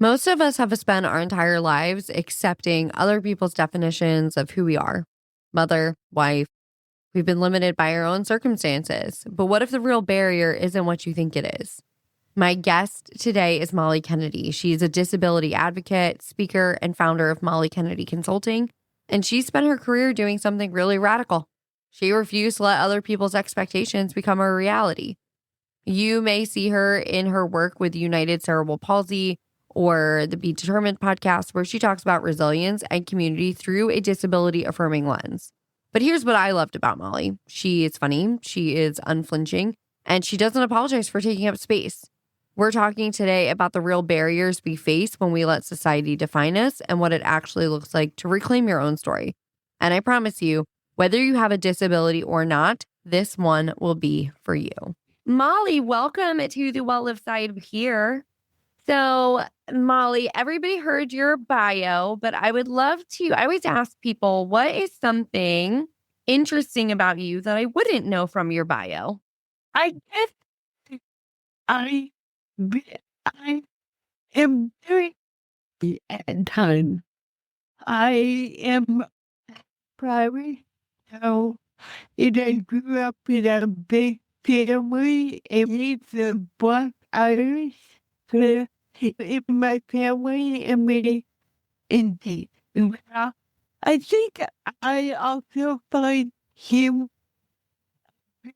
Most of us have spent our entire lives accepting other people's definitions of who we are: mother, wife. We've been limited by our own circumstances. But what if the real barrier isn't what you think it is? My guest today is Molly Kennedy. She's a disability advocate, speaker, and founder of Molly Kennedy Consulting. And she spent her career doing something really radical. She refused to let other people's expectations become her reality. You may see her in her work with United Cerebral Palsy or the Be Determined podcast, where she talks about resilience and community through a disability affirming lens. But here's what I loved about Molly. She is funny, she is unflinching, and she doesn't apologize for taking up space. We're talking today about the real barriers we face when we let society define us and what it actually looks like to reclaim your own story. And I promise you, whether you have a disability or not, this one will be for you. Molly, welcome to the Well Lived side here. So, Molly, everybody heard your bio, but I would love to, I always ask people, what is something interesting about you that I wouldn't know from your bio? I guess I, I am very at times. I am private, so I grew up in a big family, and it's a Black Irish. So in my family, and many indeed. Well, I think I also find him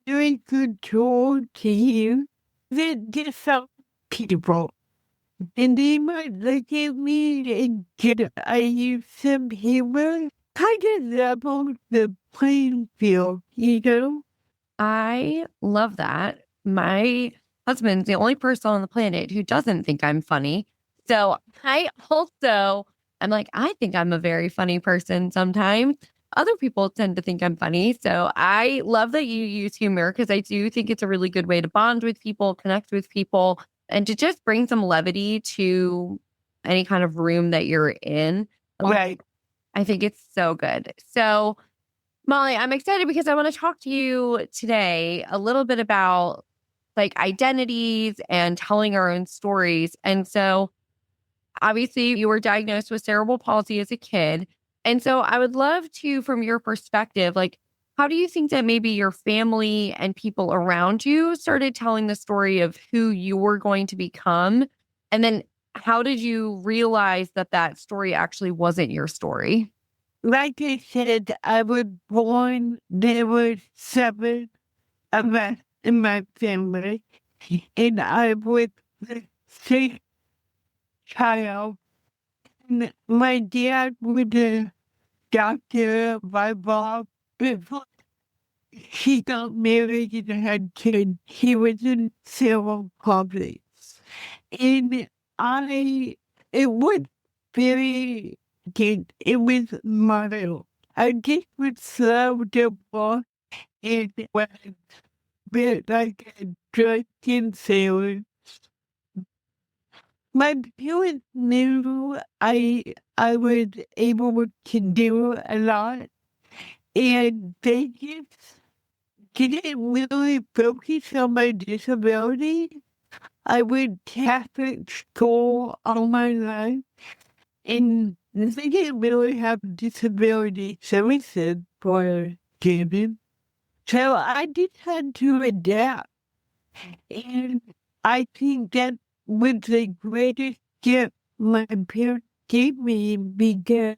very control to you that just some people. And they might look at me and I use some humor, kind of level the playing field, you know? I love that. My husband's the only person on the planet who doesn't think I'm funny. So I'm like, I think I'm a very funny person sometimes. Other people tend to think I'm funny. So I love that you use humor, because I do think it's a really good way to bond with people, connect with people, and to just bring some levity to any kind of room that you're in. Right. I think it's so good. So, Molly, I'm excited because I want to talk to you today a little bit about like identities and telling our own stories. And so obviously you were diagnosed with cerebral palsy as a kid. And so I would love to, from your perspective, like, how do you think that maybe your family and people around you started telling the story of who you were going to become? And then how did you realize that that story actually wasn't your story? Like I said, I was born, there were 7 of us in my family, and I was the 6th child. And my dad was a doctor, my mom, before he got married and had kids, he was in civil politics. And it was very good. It was mild. I just was slow to walk and was a bit like a drunken sailor. My parents knew I was able to do a lot, and they just didn't really focus on my disability. I went Catholic school all my life, and they didn't really have disability services for children. So I just had to adapt. And I think that was the greatest gift my parents gave me, because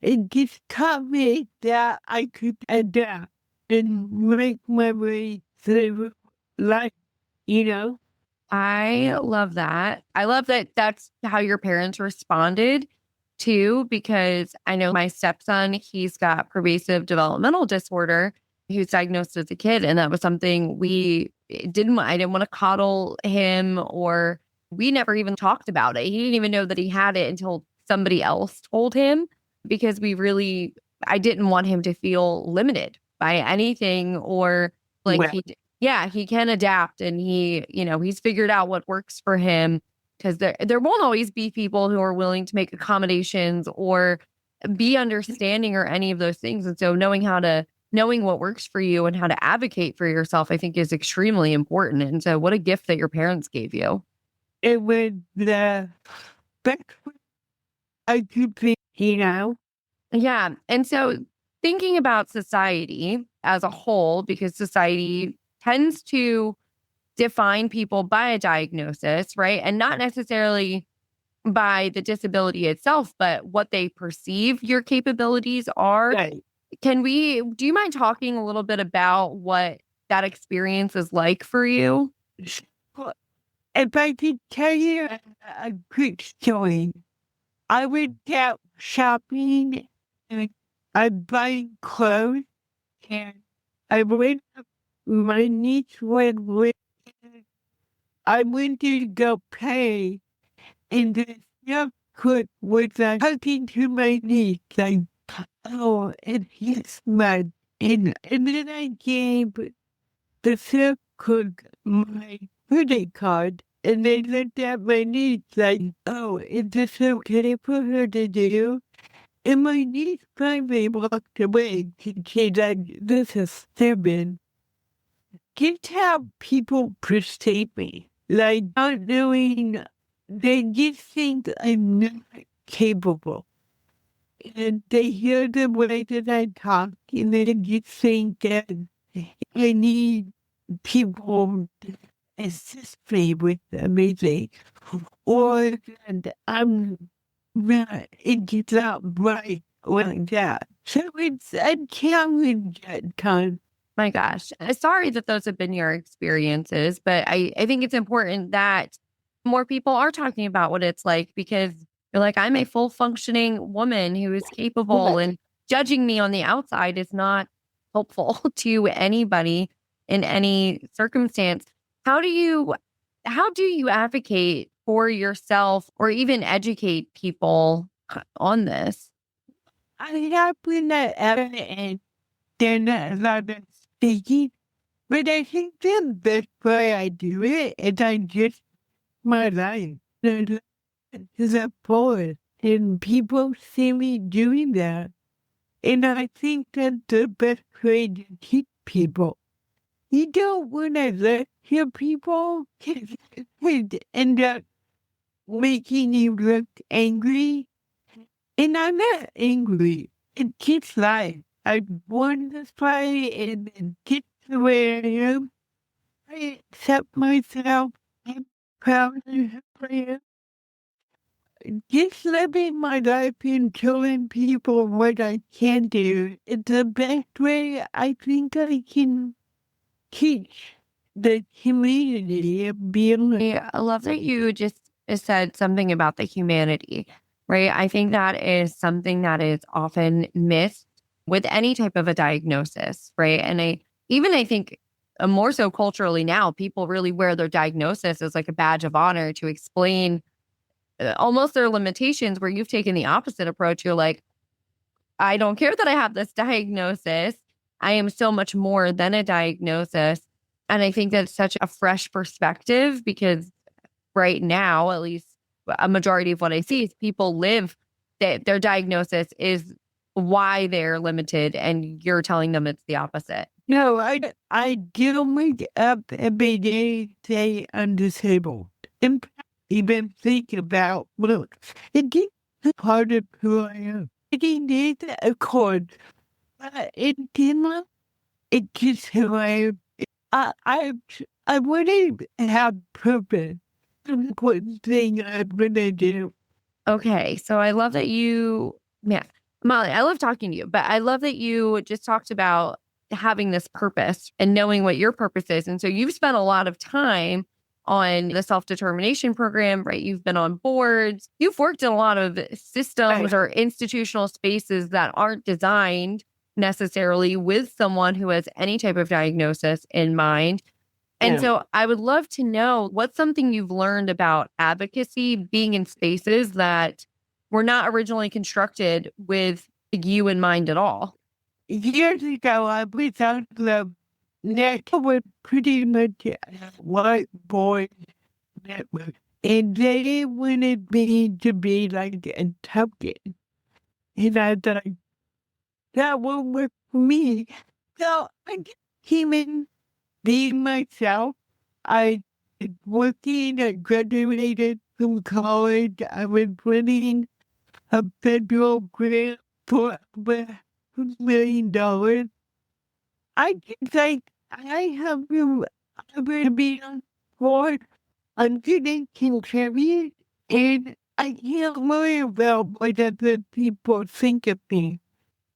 it just taught me that I could adapt and make my way through life, you know? I love that. I love that that's how your parents responded too, because I know my stepson, he's got pervasive developmental disorder. He was diagnosed as a kid, and that was something I didn't want to coddle him, or we never even talked about it. He didn't even know that he had it until somebody else told him, because I didn't want him to feel limited by anything, or like Well, he can adapt, and he's figured out what works for him, because there won't always be people who are willing to make accommodations or be understanding or any of those things. And so knowing what works for you and how to advocate for yourself, I think is extremely important. And so what a gift that your parents gave you. it was the best way I could think, Yeah. And so thinking about society as a whole, because society tends to define people by a diagnosis, right? And not necessarily by the disability itself, but what they perceive your capabilities are. Right. Do you mind talking a little bit about what that experience is like for you? Well, if I could tell you a quick story, I went out shopping and I'm buying clothes and I went up, my niece went with, I went to go pay and the young cook was talking to my niece like, oh, and he's mad. And then I gave the chef cook my credit card, and they looked at my niece like, oh, is this okay for her to do? And my niece finally walked away. She's like, this is stupid. Just how people perceive me. Like, not knowing, they just think I'm not capable. And they hear the way that I talk, and they just think that I need people to assist me with everything, or that I'm not, it's not right like that. So it's a challenge at times. My gosh. Sorry that those have been your experiences, but I think it's important that more people are talking about what it's like because you're like, I'm a full functioning woman who is capable, and judging me on the outside is not helpful to anybody in any circumstance. How do you how do you advocate for yourself or even educate people on this? I have been at and they're not allowed to speak it, but I think the best way I do it is I just my life. Is a poet, and people see me doing that. And I think that's the best way to teach people. You don't want to lecture people because it could end up making you look angry. And I'm not angry. It's just life. I born this way and it gets the way I am. I accept myself. I'm proud of who I am. Just living my life and showing people what I can do is the best way I think I can teach the community of being. I love that you just said something about the humanity, right? I think that is something that is often missed with any type of a diagnosis, right? And I think more so culturally now, people really wear their diagnosis as like a badge of honor to explain almost their limitations, where you've taken the opposite approach. You're like, I don't care that I have this diagnosis. I am so much more than a diagnosis. And I think that's such a fresh perspective because right now, at least a majority of what I see is people live that their diagnosis is why they're limited, and you're telling them it's the opposite. No, I do wake up every day say I'm disabled. And even think about, look, it gets part of who I am. It needs a chord. It didn't, it just who I am. I, I, I wouldn't have purpose. Important thing I'm gonna do. Okay. So I love that yeah, Molly, I love talking to you, but I love that you just talked about having this purpose and knowing what your purpose is. And so you've spent a lot of time on the self determination program, right? You've been on boards, you've worked in a lot of systems or institutional spaces that aren't designed necessarily with someone who has any type of diagnosis in mind. And so I would love to know what's something you've learned about advocacy, being in spaces that were not originally constructed with you in mind at all. Years ago, I was on the net with pretty much a white boy network. And they wanted me to be like a token. And I thought, that won't work for me. So I just came in being myself. I was working, I graduated from college, I was winning a federal grant for $1 million. I just like, I have to, I'm going to be on board. I'm going to contribute, and I can't worry about what other people think of me.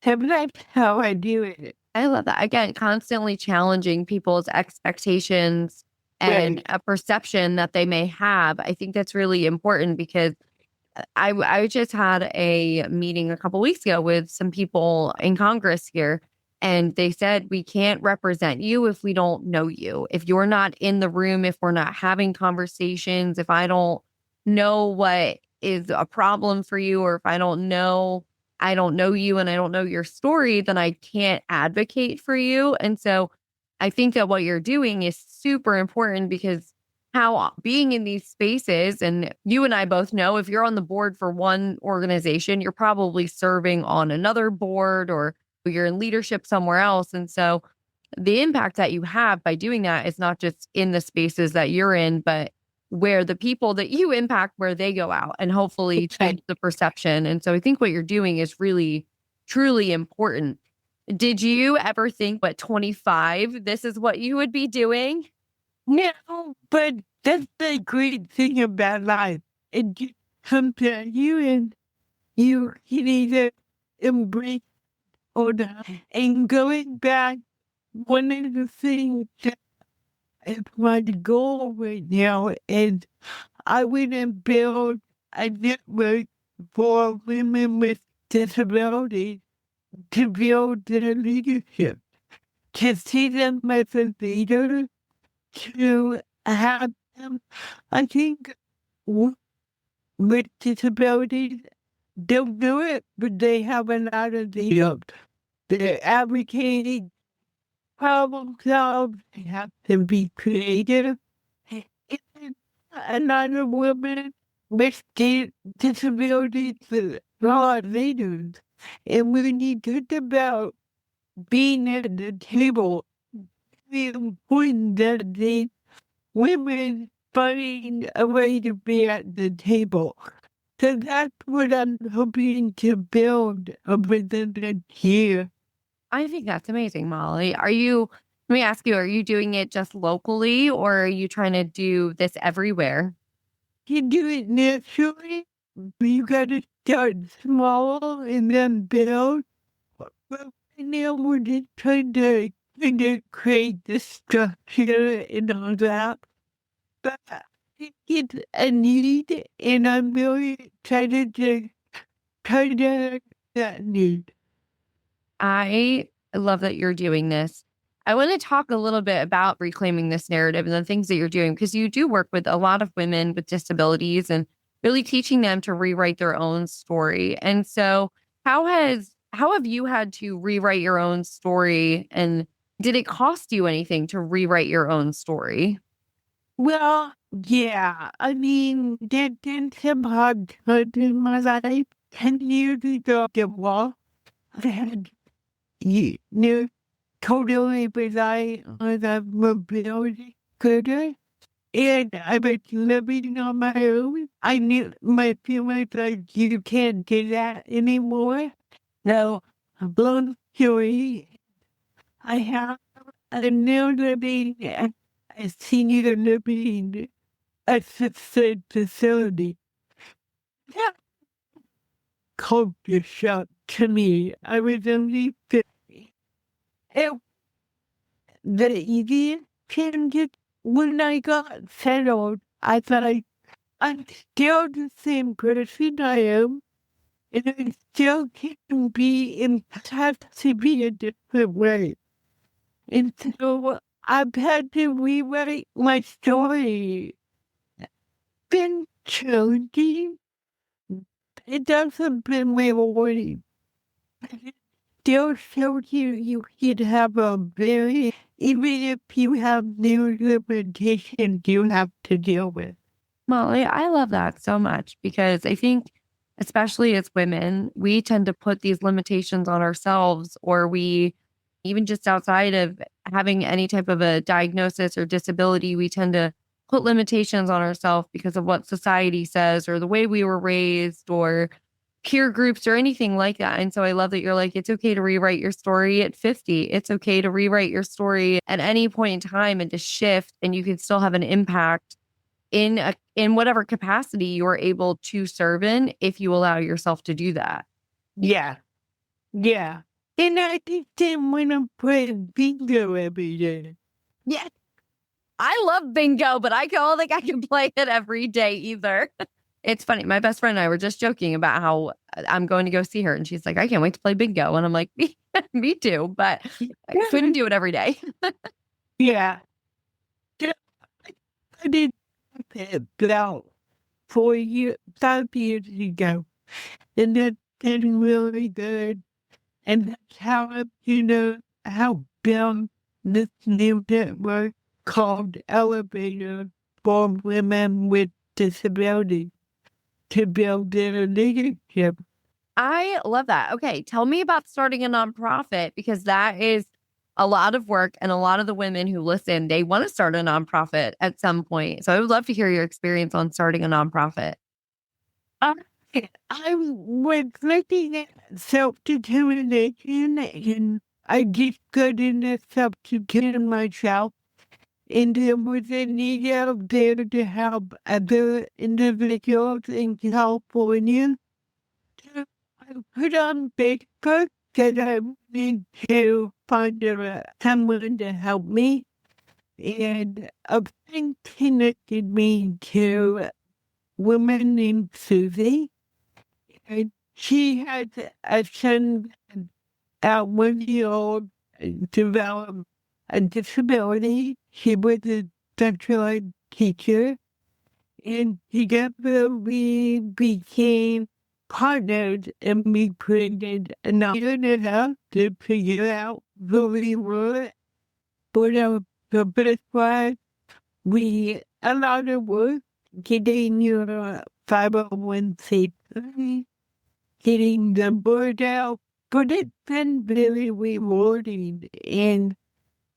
So that's how I do it. I love that. Again, constantly challenging people's expectations and Right. a perception that they may have. I think that's really important because I just had a meeting a couple weeks ago with some people in Congress here, and they said we can't represent you if we don't know you. If you're not in the room, if we're not having conversations, if I don't know what is a problem for you, or if I don't know you and I don't know your story, then I can't advocate for you. And so I think that what you're doing is super important because how being in these spaces, and you and I both know if you're on the board for one organization, you're probably serving on another board or you're in leadership somewhere else. And so the impact that you have by doing that is not just in the spaces that you're in, but where the people that you impact, where they go out and hopefully change Right. the perception. And so I think what you're doing is really, truly important. Did you ever think at 25, this is what you would be doing? No, but that's the great thing about life. It just comes at you, and you can either embrace or not. And going back, one of the things that is my goal right now is I want to build a network for women with disabilities to build their leadership, to see them as a leader, to have them. I think with disabilities don't do it, but they have a lot of leadership. They're advocating, problem solve, they have to be creative. And a lot of women with disabilities are leaders. And when you talk about being at the table, the important that the women find a way to be at the table. So that's what I'm hoping to build within the year. I think that's amazing, Molly. Let me ask you, are you doing it just locally or are you trying to do this everywhere? You do it naturally, but you gotta start small and then build. But right now we're just trying to create the structure and all that. But I think it's a need, and I'm really excited to try to that need. I love that you're doing this. I want to talk a little bit about reclaiming this narrative and the things that you're doing because you do work with a lot of women with disabilities and really teaching them to rewrite their own story. And so, how have you had to rewrite your own story, and did it cost you anything to rewrite your own story? Well, yeah, I mean, there's been some hard times in my life. 10 years ago, the wall had, totally rely on the mobility scooter. And I was living on my own. I knew my feelings like you can't do that anymore. So, long story, I have a new living at a senior living assisted facility. That culture shock to me. I was only 50. It, the easiest changes when I got settled, I thought I'm still the same person I am, and I still can be in touch to be a different way. And so I've had to rewrite my story. Been challenging. It doesn't been rewarding. But it still shows you can have a very, even if you have new limitations you have to deal with. Molly, I love that so much because I think, especially as women, we tend to put these limitations on ourselves, or we, even just outside of having any type of a diagnosis or disability, we tend to put limitations on ourselves because of what society says or the way we were raised or peer groups or anything like that. And so I love that you're like, it's okay to rewrite your story at 50. It's okay to rewrite your story at any point in time and to shift, and you can still have an impact in whatever capacity you are able to serve in if you allow yourself to do that. Yeah. Yeah. And I just didn't want to play bingo every day. Yeah. I love bingo, but I don't think I can play it every day either. It's funny. My best friend and I were just joking about how I'm going to go see her. And she's like, I can't wait to play bingo. And I'm like, me too, but I couldn't do it every day. Yeah. Yeah. I did that about 4 years, 5 years ago. And that's been really good. And that's how, how built this new network called Elevator for Women with Disabilities to build their leadership. I love that. Okay. Tell me about starting a nonprofit, because that is a lot of work. And a lot of the women who listen, they want to start a nonprofit at some point. So I would love to hear your experience on starting a nonprofit. I, I was looking at self-determination, and I just good enough self-determination myself. And there was a need out there to help other individuals in California. So I put on Facebook that I need to find someone to help me. And a friend connected me to a woman named Susie. And she had a son at 1 year old developed a disability. She was a special ed teacher. And together we became partners, and we created an alternative to figure out who we were. But the best part, we a lot of work getting your 501c3, getting the word out, but it's been very rewarding, and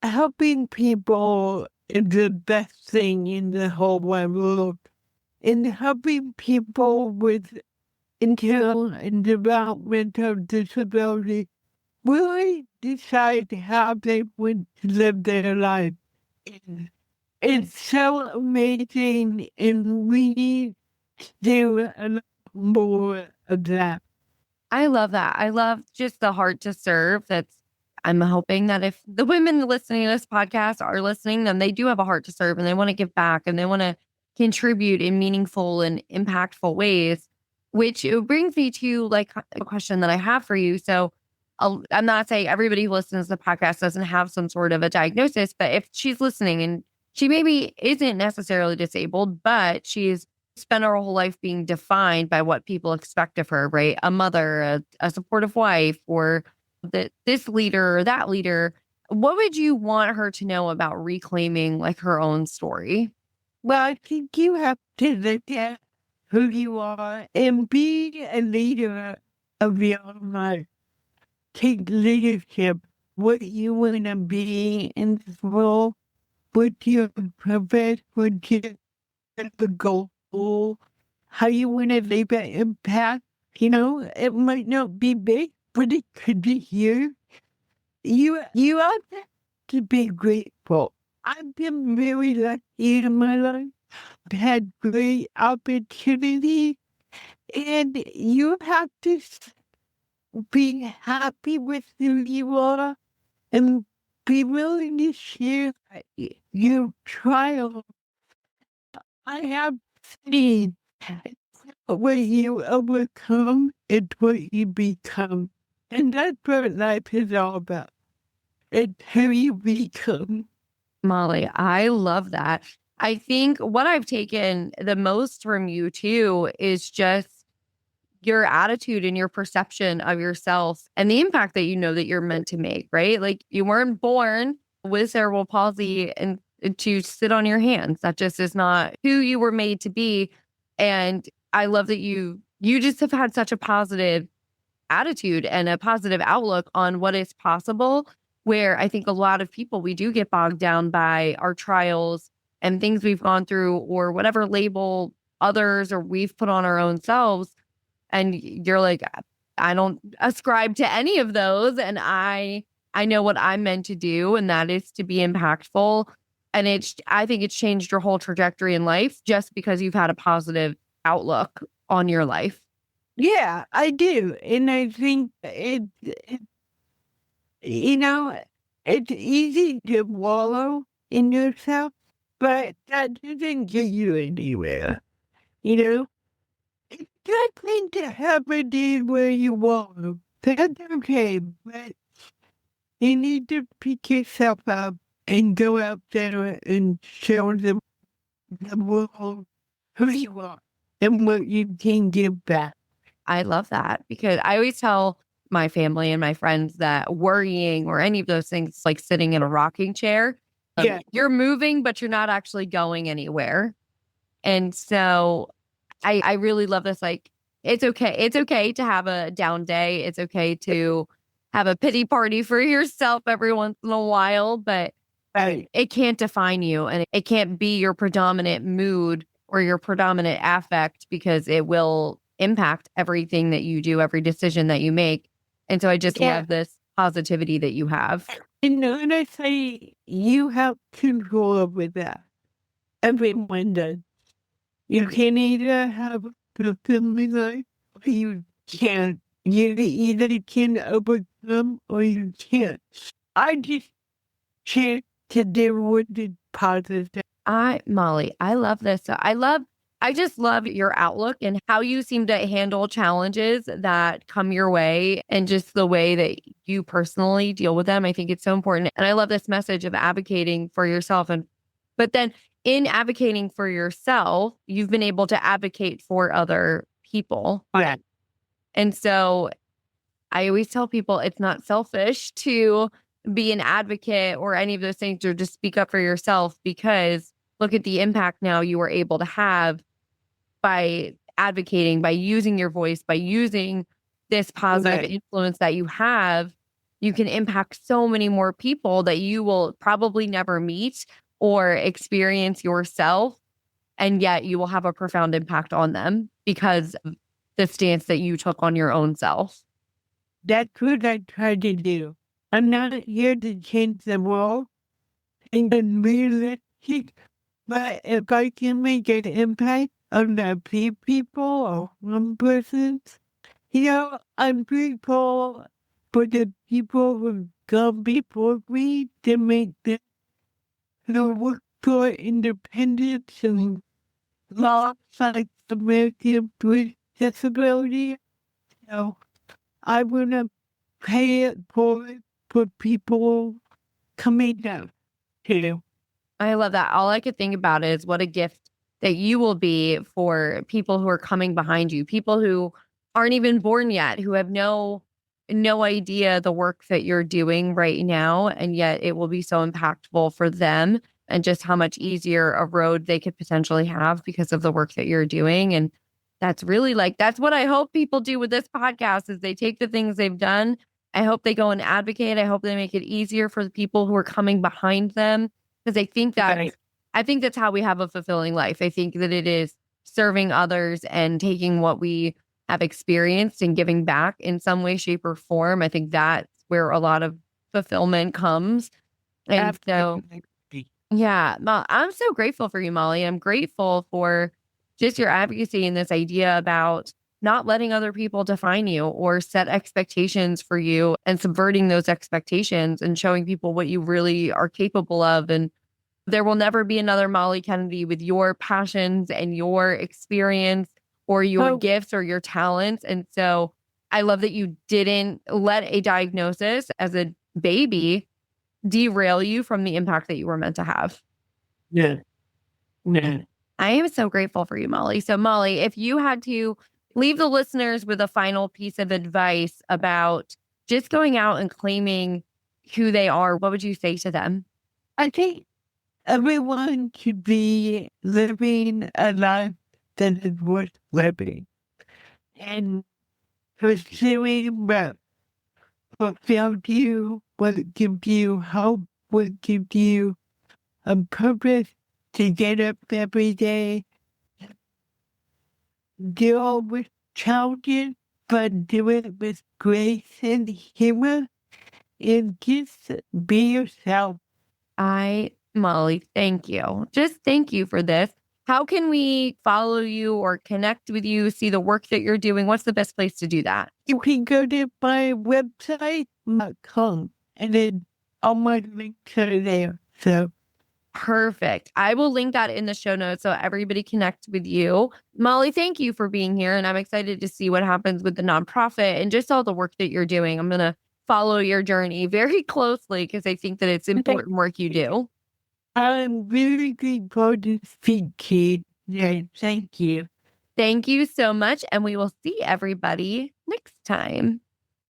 helping people is the best thing in the whole wide world. And helping people with intellectual and developmental disability really decide how they want to live their life. And it's so amazing, and we need to do a lot more of that. I love that. I love just the heart to serve. I'm hoping that if the women listening to this podcast are listening, then they do have a heart to serve and they want to give back and they want to contribute in meaningful and impactful ways, which it brings me to like a question that I have for you. So I'm not saying everybody who listens to the podcast doesn't have some sort of a diagnosis, but if she's listening and she maybe isn't necessarily disabled, but she's spent her whole life being defined by what people expect of her, right? A mother, a supportive wife, or this leader or that leader. What would you want her to know about reclaiming like her own story? Well, I think you have to look at who you are and be a leader of your own life. Take leadership, what you want to be in this world, what your purpose, what your the goal, how you want to leave an impact. It might not be big, but it could be huge. You have to be grateful. I've been very lucky in my life. I've had great opportunities, and you have to be happy with who you are and be willing to share your trial. I have seen what you overcome is what you become. And that's what life is all about. It's who you become. Molly, I love that. I think what I've taken the most from you too is just your attitude and your perception of yourself and the impact that you know that you're meant to make, right? Like you weren't born with cerebral palsy and to sit on your hands. That just is not who you were made to be. And I love that you just have had such a positive attitude and a positive outlook on what is possible, where I think a lot of people, we do get bogged down by our trials and things we've gone through, or whatever label others or we've put on our own selves. And you're like, I don't ascribe to any of those. And I know what I'm meant to do, and that is to be impactful. And I think it's changed your whole trajectory in life just because you've had a positive outlook on your life. Yeah, I do. And I think you know, it's easy to wallow in yourself, but that doesn't get you anywhere. You know, it's good thing to have a day where you wallow. That's okay, but you need to pick yourself up and go out there and show the world who you are and what you can give back. I love that because I always tell my family and my friends that worrying or any of those things, like sitting in a rocking chair, Yeah. you're moving, but you're not actually going anywhere. And so I really love this. Like, it's okay. It's okay to have a down day. It's okay to have a pity party for yourself every once in a while, but Right. it can't define you, and it can't be your predominant mood or your predominant affect, because it will impact everything that you do, every decision that you make. And so I just love this positivity that you have. And when I say you have control over that, everyone does. You can either have a fulfilling life or you can't. You either can overcome or you can't. I just choose to deal with the positive. Molly, I love this. I just love your outlook and how you seem to handle challenges that come your way, and just the way that you personally deal with them. I think it's so important. And I love this message of advocating for yourself. But then in advocating for yourself, you've been able to advocate for other people. Right. And so I always tell people it's not selfish to be an advocate or any of those things, or just speak up for yourself, because look at the impact now you were able to have by advocating, by using your voice, by using this positive influence that you have. You can impact so many more people that you will probably never meet or experience yourself. And yet you will have a profound impact on them because of the stance that you took on your own self. That's what I try to do. I'm not here to change the world and then realistic, but if I can make an impact on the few people or one person, I'm grateful for the people who come before me to make the work for independence and laws like Americans with disability. So I want to pay it forward for people coming down too. I love that. All I could think about is what a gift that you will be for people who are coming behind you, people who aren't even born yet, who have no idea the work that you're doing right now, and yet it will be so impactful for them, and just how much easier a road they could potentially have because of the work that you're doing. And that's really that's what I hope people do with this podcast, is they take the things they've done. I hope they go and advocate. I hope they make it easier for the people who are coming behind them, because I think that's how we have a fulfilling life. I think that it is serving others and taking what we have experienced and giving back in some way, shape, or form. I think that's where a lot of fulfillment comes. And so, yeah, I'm so grateful for you, Molly. I'm grateful for just your advocacy and this idea about not letting other people define you or set expectations for you, and subverting those expectations and showing people what you really are capable of. And there will never be another Molly Kennedy with your passions and your experience or your gifts or your talents. And so I love that you didn't let a diagnosis as a baby derail you from the impact that you were meant to have. Yeah. Yeah. I am so grateful for you, Molly. So, Molly, if you had to leave the listeners with a final piece of advice about just going out and claiming who they are, what would you say to them? I think everyone should be living a life that is worth living and pursuing what fulfills you, what gives you hope, what gives you a purpose to get up every day, deal with challenges, but do it with grace and humor, and just be yourself. Molly, thank you. Just thank you for this. How can we follow you or connect with you, see the work that you're doing? What's the best place to do that? You can go to my website, .com, and then all my links are there. So Perfect. I will link that in the show notes so everybody connect with you. Molly, thank you for being here. And I'm excited to see what happens with the nonprofit and just all the work that you're doing. I'm going to follow your journey very closely because I think that it's important work you do. I'm really grateful to speak to you. Yeah, thank you. Thank you so much. And we will see everybody next time.